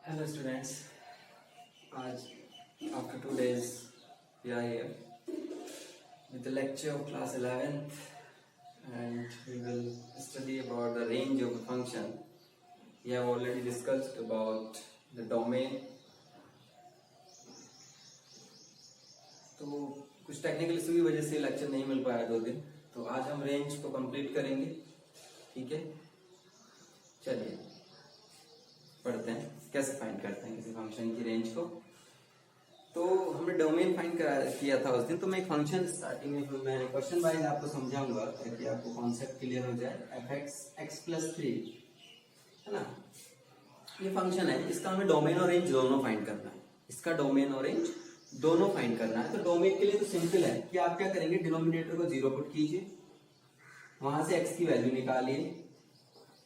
Hello students, आज after 2 days we are here with the lecture of class 11th and we will study about the range of a function. We have already discussed about the domain. तो कुछ technical issue की वजह से lecture नहीं मिल पाया 2 दिन, तो आज हम रेंज को कंप्लीट करेंगे। ठीक है, चलिए पढ़ते हैं कैसे फाइंड करते हैं किसी फंक्शन की रेंज को। तो हमने डोमेन फाइंड किया था उस दिन। तो मैं एक फंक्शन स्टार्टिंग में मैं क्वेश्चन वाइज आपको समझाऊंगा ताकि आपको कॉन्सेप्ट क्लियर हो जाए। fx x+3 है ना, ये फंक्शन है, इसका हमें डोमेन और रेंज दोनों फाइंड करना है। इसका डोमेन और रेंज दोनों फाइंड करना है। तो डोमेन के लिए तो सिंपल है कि आप क्या करेंगे, डिनोमिनेटर को 0 पुट कीजिए, वहां से x की वैल्यू निकालिए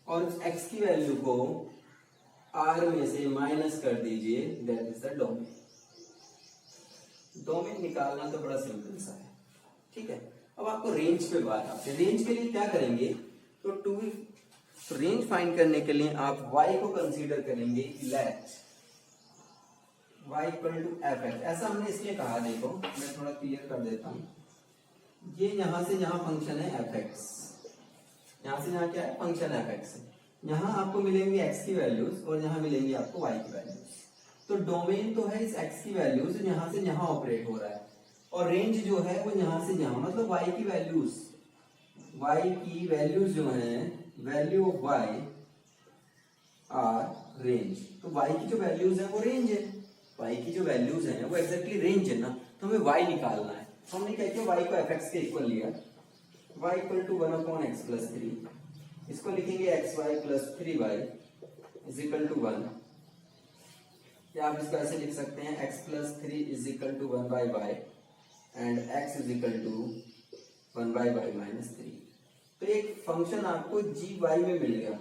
और उस x की वैल्यू को r में से माइनस कर दीजिए, that is the domain. Domain निकालना तो बड़ा सिंपल सा है। ठीक है, अब आपको रेंज पे बात आती है। रेंज के लिए क्या करेंगे, तो रेंज फाइंड करने के लिए आप y को कंसीडर करेंगे, let y equal to fx। ऐसा हमने इसलिए कहा, देखो मैं थोड़ा क्लियर कर देता हूं। ये यहां से यहां फंक्शन है fx, यहां से यहां क्या है, फंक्शन fx है। यहाँ आपको मिलेंगे x की वैल्यूज और यहाँ मिलेंगे आपको y की वैल्यूज। तो डोमेन तो है इस x की वैल्यूज, यहाँ से यहाँ ऑपरेट हो रहा है, और रेंज जो है वो यहाँ से यहाँ, मतलब y की वैल्यूज जो है, value of y are range. तो y की जो वैल्यूज है वो रेंज है, y की जो वैल्यूज है वो एग्जैक्टली रेंज है ना। तो हमें y निकालना है। तो हमने क्या किया, y को fx के इक्वल लिया, y इक्वल टू 1/x+3, इसको लिखेंगे xy plus 3y is equal to 1, या आप इसको ऐसे लिख सकते हैं x plus 3 is equal to 1/y and x is equal to 1/y minus 3। तो एक फंक्शन आपको gy में मिल गया।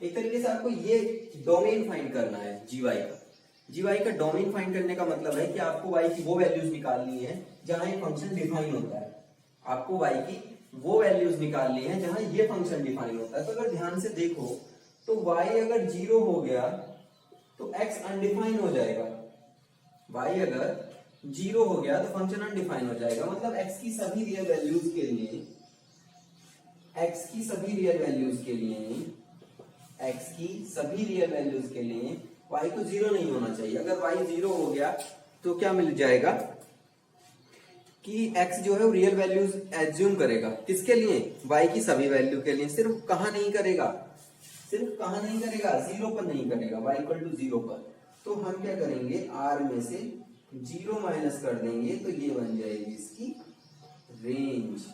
एक तरीके से आपको ये डोमेन फाइंड करना है gy का डोमेन फाइंड करने का मतलब है कि आपको y की वो वैल्यूज निकालनी है जहां ये फंक्शन डिफाइन होता है। आपको y की वो वैल्यूज निकालनी है जहां ये फंक्शन डिफाइन होता है। तो अगर ध्यान से देखो तो y अगर 0 हो गया तो x अनडिफाइन हो जाएगा। y अगर 0 हो गया तो फंक्शन अनडिफाइन हो जाएगा। मतलब x की सभी रियल वैल्यूज के लिए y को 0 नहीं होना चाहिए। अगर y 0 हो गया तो क्या मिल जाएगा कि x जो है वो रियल वैल्यूज एज्यूम करेगा। किसके लिए, y की सभी वैल्यू के लिए। सिर्फ कहां नहीं करेगा, 0 पर नहीं करेगा, y इक्वल टू 0 पर। तो हम क्या करेंगे, r में से 0 माइनस कर देंगे, तो ये बन जाएगी इसकी रेंज।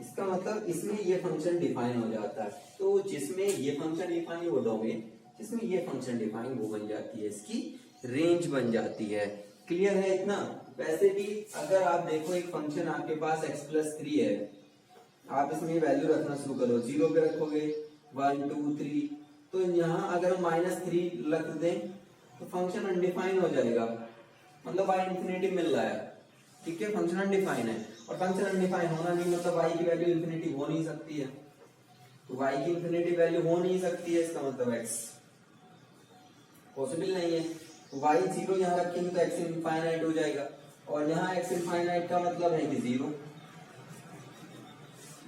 इसका मतलब इसमें ये फंक्शन डिफाइन हो जाता है। तो जिसमें ये फंक्शन डिफाइन वो डोमेन, जिसमें ये फंक्शन डिफाइन वो बन जाती है इसकी रेंज बन जाती है। क्लियर है इतना। वैसे भी अगर आप देखो एक फंक्शन आपके पास x+3 है, आप इसमें वैल्यू रखना शुरू करो, 0 पे रखोगे 1 2 3, तो यहाँ अगर हम -3 रख दें तो फंक्शन अनडिफाइन हो जाएगा। मतलब y इंफिनिटी मिल रहा है, ठीक है, फंक्शन अनडिफाइन है। और फंक्शन अनडिफाइन होना नहीं मतलब y की वैल्यू इंफिनिटी हो नहीं सकती है। तो y की इंफिनिटी वैल्यू हो नहीं सकती है, इसका मतलब x पॉसिबल नहीं है। y 0 यहाँ रखेंगे तो x इनफाइनाइट हो जाएगा, और यहाँ x इनफाइनाइट का मतलब है कि 0।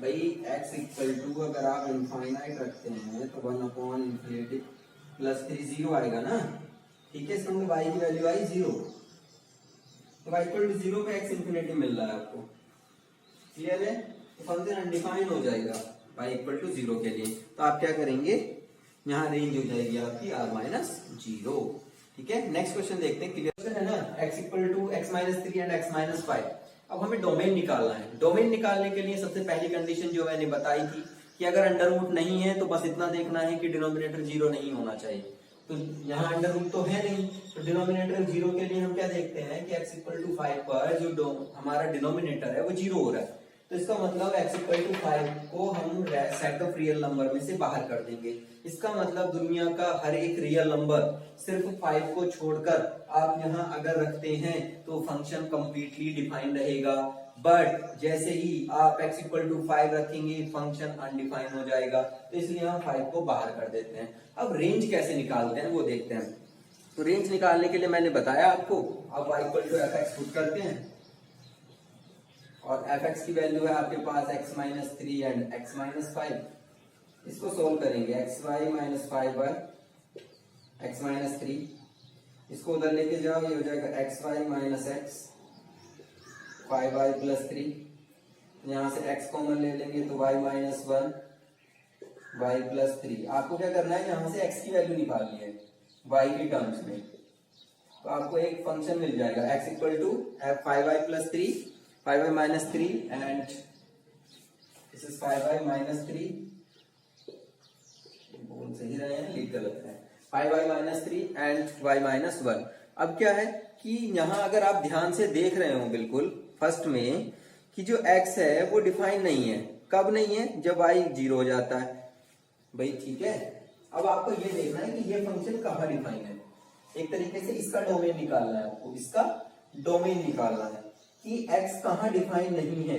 भाई x इक्वल टू अगर आप इनफाइनाइट रखते हैं तो 1/∞ प्लस 3 0 आएगा ना। ठीक है, इसका मतलब y की वैल्यू आई 0। तो y इक्वल टू 0 पे x इनफिनिटी मिल रहा है आपको। क्लियर है। तो फंक्शन अनडिफाइन हो जाएगा y इक्वल टू 0 के लिए। तो आप क्या करेंगे, यहाँ रेंज हो जाएगी आपकी r-0। ठीक है, नेक्स्ट क्वेश्चन देखते हैं। क्लियर है ना, x equal to x-3 and x-5। अब हमें डोमेन निकालना है। डोमेन निकालने के लिए सबसे पहली कंडीशन जो मैंने बताई थी कि अगर अंडर रूट नहीं है तो बस इतना देखना है कि डिनोमिनेटर 0 नहीं होना चाहिए। तो यहाँ अंडर रूट तो है नहीं, तो डिनोमिनेटर 0 के लिए हम क्या देखते हैं कि x इक्वल टू 5 पर जो हमारा डिनोमिनेटर है वो 0 हो रहा है। तो इसका मतलब x इक्वल टू 5 को हम सेट ऑफ रियल नंबर में से बाहर कर देंगे। इसका मतलब दुनिया का हर एक रियल नंबर सिर्फ 5 को छोड़कर आप यहाँ अगर रखते हैं तो फंक्शन कंप्लीटली डिफाइंड रहेगा। बट जैसे ही आप x इक्वल टू 5 रखेंगे फंक्शन अनडिफाइन हो जाएगा। तो इसलिए हम 5 को बाहर कर देते हैं। अब रेंज कैसे निकालते हैं वो देखते हैं। तो रेंज निकालने के लिए मैंने बताया आपको, अब y equal to F X put करते हैं और एफ एक्स की वैल्यू है आपके पास x minus 3 and x minus 5। इसको सोल्व करेंगे X Y minus 5 by x minus 3, इसको उधर लेके जाओ, ये हो जाएगा X Y minus X 5y plus 3, यहाँ से x कॉमन ले लेंगे तो y माइनस 1 y प्लस 3। आपको क्या करना है, यहाँ से x की वैल्यू निकालनी है y की टर्म्स में, तो आपको एक फंक्शन मिल जाएगा x equal to 5y plus 3 5y minus 3 and this is 5y minus 3, बोल सही रहे हैं लिख गलत है, 5y minus 3 and y minus 1। अब क्या है कि यहाँ अगर आप ध्यान से देख रहे हो बिल्कुल फर्स्ट में कि जो x है वो डिफाइन नहीं है। कब नहीं है, जब y 0 हो जाता है भाई, ठीक है। अब आपको ये देखना है कि ये फंक्शन कहाँ डिफाइन है, एक तरीके से इसका डोमेन निकालना है आपको, इसका डोमेन निकालना है कि x कहाँ डिफाइन नहीं है।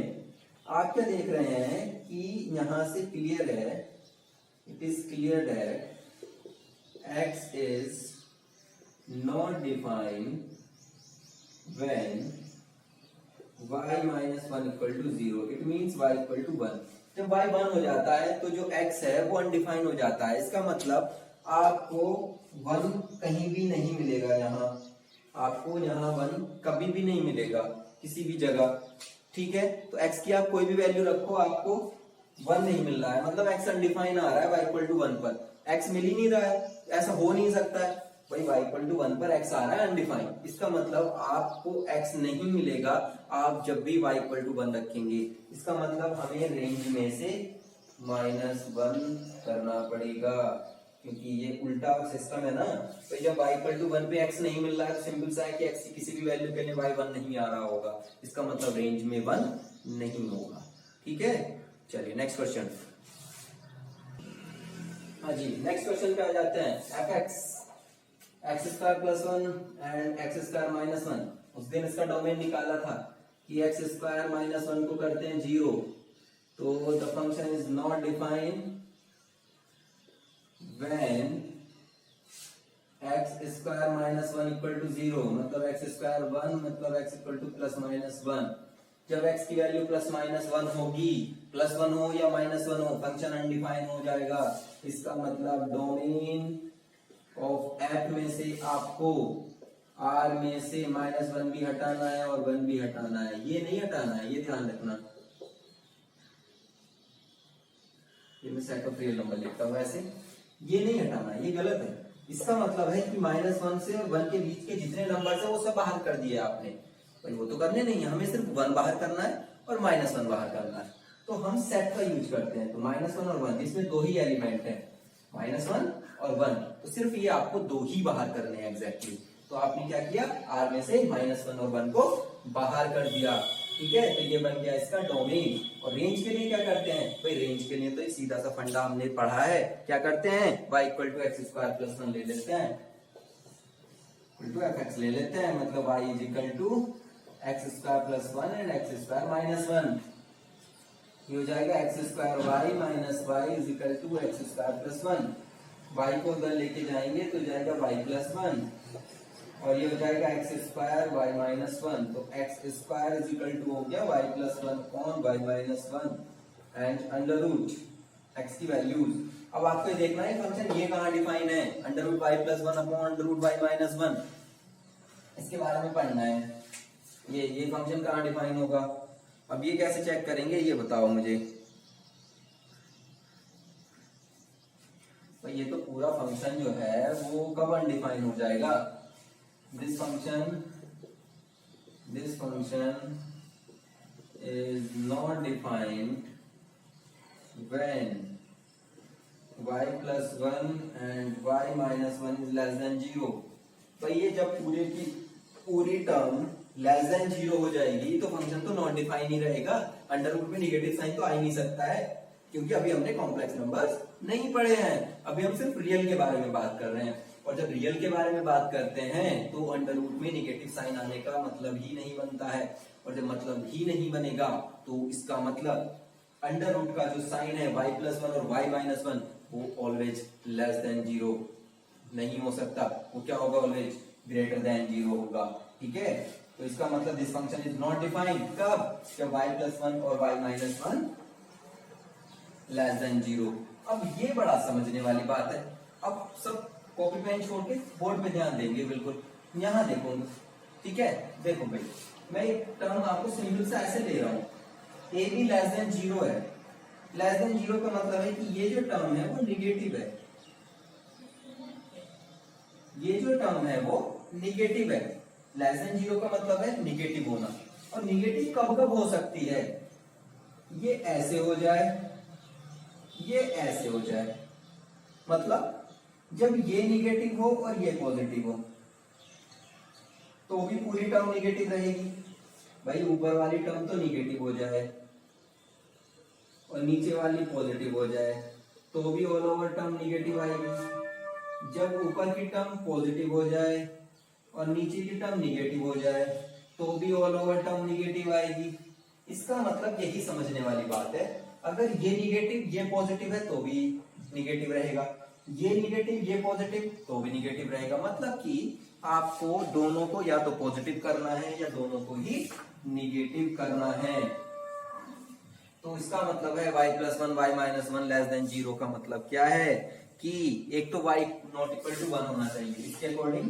आप क्या देख रहे हैं कि यहां से क्लियर है, it is clear that x is not defined when y minus 1 equal to 0, it means y equal to 1। जब y 1 हो जाता है तो जो x है वो अनडिफाइन हो जाता है। इसका मतलब आपको 1 कहीं भी नहीं मिलेगा, यहाँ आपको यहाँ 1 कभी भी नहीं मिलेगा किसी भी जगह, ठीक है। तो x की आप कोई भी वैल्यू रखो आपको 1 नहीं मिल रहा है, मतलब x अनडिफाइन आ रहा है y इक्वल टू 1 पर, x मिल ही नहीं रहा है, ऐसा हो नहीं सकता है भाई, y इक्वल टू 1 पर x आ रहा है अनडिफाइन। इसका मतलब आपको x नहीं मिलेगा आप जब भी y इक्वल टू 1 रखेंगे। इसका मतलब हमें रेंज में से -1 करना पड़ेगा, क्योंकि ये उल्टा सिस्टम है ना। तो जब y इक्वल टू 1 पे x नहीं मिल रहा है तो सिंपल सा है कि x की किसी भी वैल्यू के लिए y 1 नहीं आ रहा होगा, इसका मतलब रेंज में 1 नहीं होगा, ठीक है। चलिए नेक्स्ट क्वेश्चन। हाँ जी, नेक्स्ट क्वेश्चन पे आ जाते हैं। F x x square plus 1 and X square minus 1, उस दिन इसका डोमेन निकाला था कि एक्स स्क्वायर माइनस 1 को करते हैं 0, तो the function is not defined when x square minus 1 equal to 0, मतलब x स्क्वायर 1 मतलब x equal to plus minus 1। जब x की वैल्यू प्लस माइनस 1 होगी, प्लस 1 हो या माइनस 1 हो, फंक्शन अनडिफाइन हो जाएगा। इसका मतलब डोमेन ऑफ f में से आपको r में से -1 भी हटाना है और 1 भी हटाना है, ये नहीं हटाना है, ये ध्यान रखना। ये मैं सेट ऑफ रियल नंबर लिखता हूं, ऐसे ये नहीं हटाना, ये गलत है। इसका मतलब है कि -1 से और 1 के बीच के जितने नंबर है वो सब बाहर कर दिए आपने, भाई वो तो करने नहीं है, हमें सिर्फ 1 बाहर करना है और -1 बाहर करना है। तो हम सेट का यूज करते हैं, तो -1 और 1 इसमें दो ही एलिमेंट है, -1 और 1, तो सिर्फ ये आपको दो ही बाहर करने हैं एग्जैक्टली। तो आपने क्या किया, r में से -1 और 1 को बाहर कर दिया, ठीक है। तो ये बन गया इसका डोमेन। और रेंज के लिए क्या करते हैं भाई, रेंज के लिए तो सीधा सा फंडा हमने पढ़ा है, क्या करते हैं, y equal to X square plus 1 ले लेते हैं, इक्वल टू एफ एक्स ले लेते हैं, मतलब y is equal to X square plus 1 and X square minus 1। ये हो जाएगा X square Y minus Y is equal to X square plus 1। y को उधर लेके जाएंगे तो जाएगा y प्लस 1, और ये हो जाएगा एक्स स्क्वायर वाई माइनस 1, तो X square is equal to हो गया y plus 1 upon Y minus 1 and under root X की वैल्यूज। अब आपको देखना है फंक्शन ये कहाँ डिफाइन है, under root Y plus 1 upon under root Y minus 1, इसके बारे में पढ़ना है। ये फंक्शन कहाँ डिफाइन होगा, अब ये कैसे चेक करेंगे ये बताओ मुझे। तो ये तो पूरा फंक्शन जो है वो कब अनडिफाइन हो जाएगा, this function is not defined when y plus 1 and y minus 1 is less than 0। भाई ये जब पूरे की पूरी टर्म लेस देन 0 हो जाएगी तो फंक्शन तो नॉट डिफाइन ही रहेगा, अंडर रूट में निगेटिव साइन तो आ ही नहीं सकता है, क्योंकि अभी हमने कॉम्प्लेक्स नंबर्स नहीं पढ़े हैं, अभी हम सिर्फ रियल के बारे में बात कर रहे हैं। और जब रियल के बारे में बात करते हैं तो अंडर रूट में निगेटिव साइन आने का मतलब ही नहीं बनता है, और जब मतलब ही नहीं बनेगा तो इसका मतलब अंडर रूट का जो साइन है y प्लस 1 और y माइनस 1 वो ऑलवेज लेस देन 0 नहीं हो सकता, वो क्या होगा, ऑलवेज ग्रेटर देन 0 होगा। ठीक है, तो इसका मतलब this function is not defined कब, जब y+1 और y-1 लेस देन 0। अब ये बड़ा समझने वाली बात है। अब सब कॉपी पेन छोड़ के बोर्ड पे ध्यान देंगे बिल्कुल। यहां देखो, ठीक है, देखो भाई मैं एक टर्म आपको सिंपल से ऐसे ले रहा हूं, ए बी लेस देन 0 है। लेस देन 0 का मतलब है कि ये जो टर्म है वो निगेटिव है, ये जो टर्म है वो निगेटिव है। लेस देन 0 का मतलब है निगेटिव होना, और निगेटिव कब कब हो सकती है, ये ऐसे हो जाए, ये ऐसे हो जाए, मतलब जब ये निगेटिव हो और ये पॉजिटिव हो तो भी पूरी टर्म निगेटिव रहेगी। भाई ऊपर वाली टर्म तो निगेटिव हो जाए और नीचे वाली पॉजिटिव हो जाए तो भी ऑल ओवर टर्म निगेटिव आएगी। जब ऊपर की टर्म पॉजिटिव हो जाए और नीचे की टर्म निगेटिव हो जाए तो भी ऑल ओवर टर्म निगेटिव आएगी। इसका मतलब यही समझने वाली बात है, अगर ये निगेटिव ये पॉजिटिव है तो भी निगेटिव रहेगा, ये निगेटिव ये पॉजिटिव तो भी निगेटिव रहेगा। मतलब कि आपको दोनों को या तो पॉजिटिव करना है या दोनों को ही निगेटिव करना है। तो इसका मतलब है y+1 y-1 लेस देन 0 का मतलब क्या है कि एक तो y नॉट इक्वल टू 1 होना चाहिए, इसके according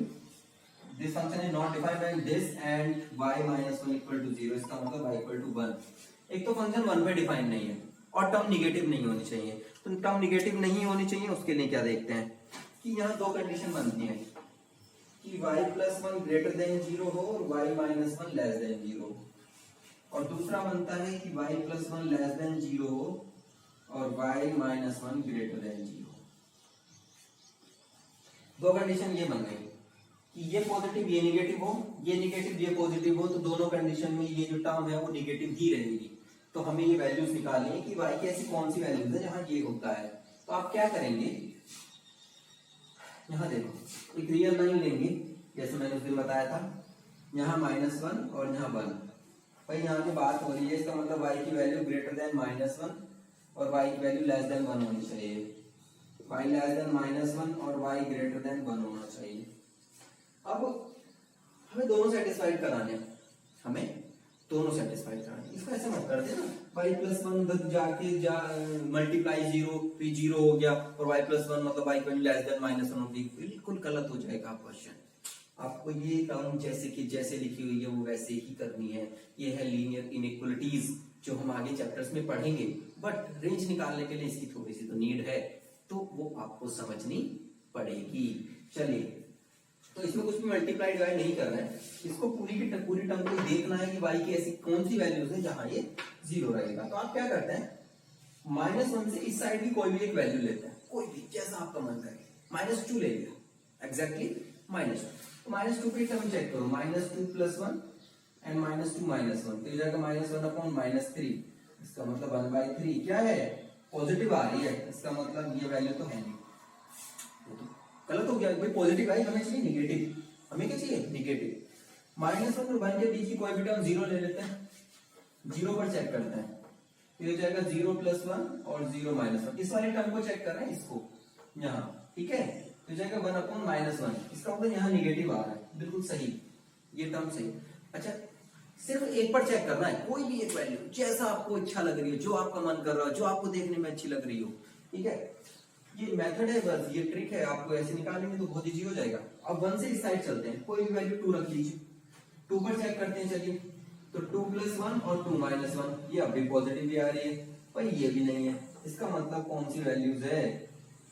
this function is not defined by this and y-1 equal to 0, इसका मतलब y इक्वल टू 1। एक तो फंक्शन 1 पे डिफाइन नहीं है और टर्म निगेटिव नहीं होनी चाहिए। तो टर्म निगेटिव नहीं होनी चाहिए, उसके लिए क्या देखते हैं कि यहाँ दो कंडीशन बनती है कि y+1 ग्रेटर देन 0 हो और y-1 लेस देन 0, और दूसरा बनता है कि y+1 लेस देन 0 हो और y-1 ग्रेटर देन 0। दो कंडीशन ये बन गई कि ये पॉजिटिव ये निगेटिव हो, ये निगेटिव ये पॉजिटिव हो, तो दोनों कंडीशन में ये जो टर्म है वो निगेटिव ही रहेगी। तो हमें ये वैल्यूज निकालनी है कि y की ऐसी कौन सी वैल्यूज है जहां ये होता है। तो आप क्या करेंगे, यहाँ देखो एक रियल लाइन लेंगे जैसे मैंने उस दिन बताया था, यहाँ -1 और यहाँ 1। भाई यहाँ की बात हो रही है, इसका मतलब y की वैल्यू ग्रेटर देन -1 और y की वैल्यू लेस देन 1 होनी चाहिए। y लेस देन -1 और y ग्रेटर देन 1 होना चाहिए। अब हमें दोनों सेटिस्फाइड कराने हैं, हमें दोनों सेटिस्फाइड कराने। इसको ऐसे मत कर देना y+1 जाके मल्टीप्लाई 0 फिर 0 हो गया और y+1 मतलब y की लेस देन -1 होगी, बिल्कुल गलत हो जाएगा क्वेश्चन। आपको ये टर्म जैसे कि जैसे लिखी हुई है वो वैसे ही करनी है। ये है लीनियर इनइक्वालिटीज जो हम आगे चैप्टर्स में पढ़ेंगे, बट रेंज निकालने के लिए इसकी थोड़ी सी तो नीड है, तो वो आपको समझनी पड़ेगी। चलिए, तो इसमें कुछ भी मल्टीप्लाई डिवाइड नहीं करना है, इसको पूरी की पूरी टर्म को देखना है कि y की ऐसी कौन सी वैल्यूज है जहां ये 0 रहेगा। तो आप क्या करते हैं, -1 से इस साइड की कोई भी एक वैल्यू लेते हैं, कोई भी जैसा आपका मन करे। -2 ले लिया, एग्जैक्टली -2, तो -2 की टर्म चेक करो, -2 + 1 एंड -2 -1 तो जाएगा -1/-3, इसका मतलब 1/3 क्या है, पॉजिटिव आ रही है, इसका मतलब ये वैल्यू तो है नहीं, गलत हो गया भाई। पॉजिटिव आई, हमें चाहिए निगेटिव, हमें क्या चाहिए निगेटिव। -1 और 1 के बीच की कोई भी टर्म 0 ले लेते हैं, 0 पर चेक करते हैं, ये हो जाएगा 0 + 1 और 0 -1। इस वाली टर्म को चेक कर रहे हैं, इसको यहाँ, ठीक है, तो जाएगा 1/-1, इसका मतलब यहाँ निगेटिव आ रहा है, बिल्कुल सही, ये टर्म सही। अच्छा, सिर्फ एक पर चेक करना है, कोई भी एक वैल्यू जैसा आपको अच्छा लग रही है, जो आपका मन कर रहा है, जो आपको देखने में अच्छी लग रही हो, ठीक है। ये मेथड है, बस ये ट्रिक है, आपको ऐसे निकालेंगे तो बहुत इजी हो जाएगा। अब 1 से इस साइड चलते हैं, कोई भी वैल्यू 2 रख लीजिए, 2 पर चेक करते हैं। चलिए, तो 2 + 1 और 2 -1, ये अभी पॉजिटिव भी आ रही है, पर ये भी नहीं है, इसका मतलब कौन सी वैल्यूज है,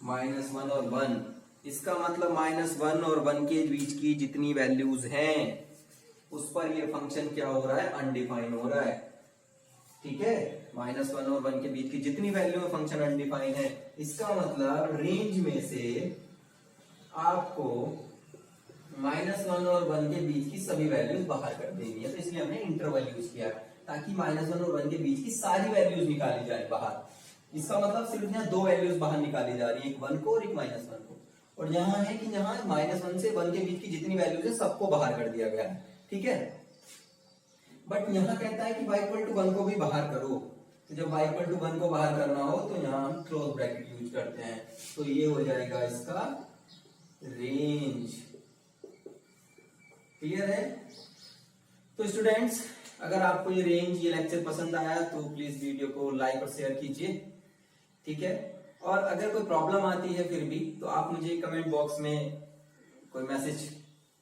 -1 और 1। इसका मतलब -1 और 1 के बीच की जितनी वैल्यूज हैं उस पर ये फंक्शन क्या हो रहा है, अनडिफाइन हो रहा है, ठीक है। -1 और 1 के बीच की जितनी वैल्यू है फंक्शन अनडिफाइन है, इसका मतलब रेंज में से आपको -1 और 1 के बीच की सभी वैल्यूज बाहर कर देनी है। तो इसलिए हमने इंटरवल यूज किया ताकि -1 और 1 के बीच की सारी वैल्यूज निकाली जाए बाहर। इसका मतलब सिर्फ यहाँ दो वैल्यूज बाहर निकाली जा रही है, एक 1 को और एक -1 को, और यहाँ है कि यहाँ -1 से 1 के बीच की जितनी वैल्यूज है सबको बाहर कर दिया गया है, ठीक है। बट यहाँ कहता है कि y = 1 को भी बाहर करो, तो जब y = 1 को बाहर करना हो तो यहाँ हम क्लोज ब्रैकेट यूज करते हैं, तो ये हो जाएगा इसका रेंज। क्लियर है? तो स्टूडेंट्स, अगर आपको ये रेंज, ये लेक्चर पसंद आया तो प्लीज वीडियो को लाइक और शेयर कीजिए, ठीक है। और अगर कोई प्रॉब्लम आती है फिर भी, तो आप मुझे कमेंट बॉक्स में कोई मैसेज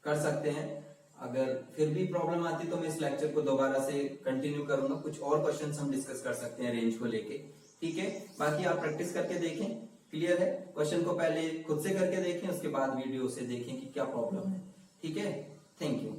कर सकते हैं। अगर फिर भी प्रॉब्लम आती तो मैं इस लेक्चर को दोबारा से कंटिन्यू करूंगा, कुछ और क्वेश्चंस हम डिस्कस कर सकते हैं रेंज को लेके, ठीक है। बाकी आप प्रैक्टिस करके देखें, क्लियर है। क्वेश्चन को पहले खुद से करके देखें, उसके बाद वीडियो से देखें कि क्या प्रॉब्लम है, ठीक है। Thank you.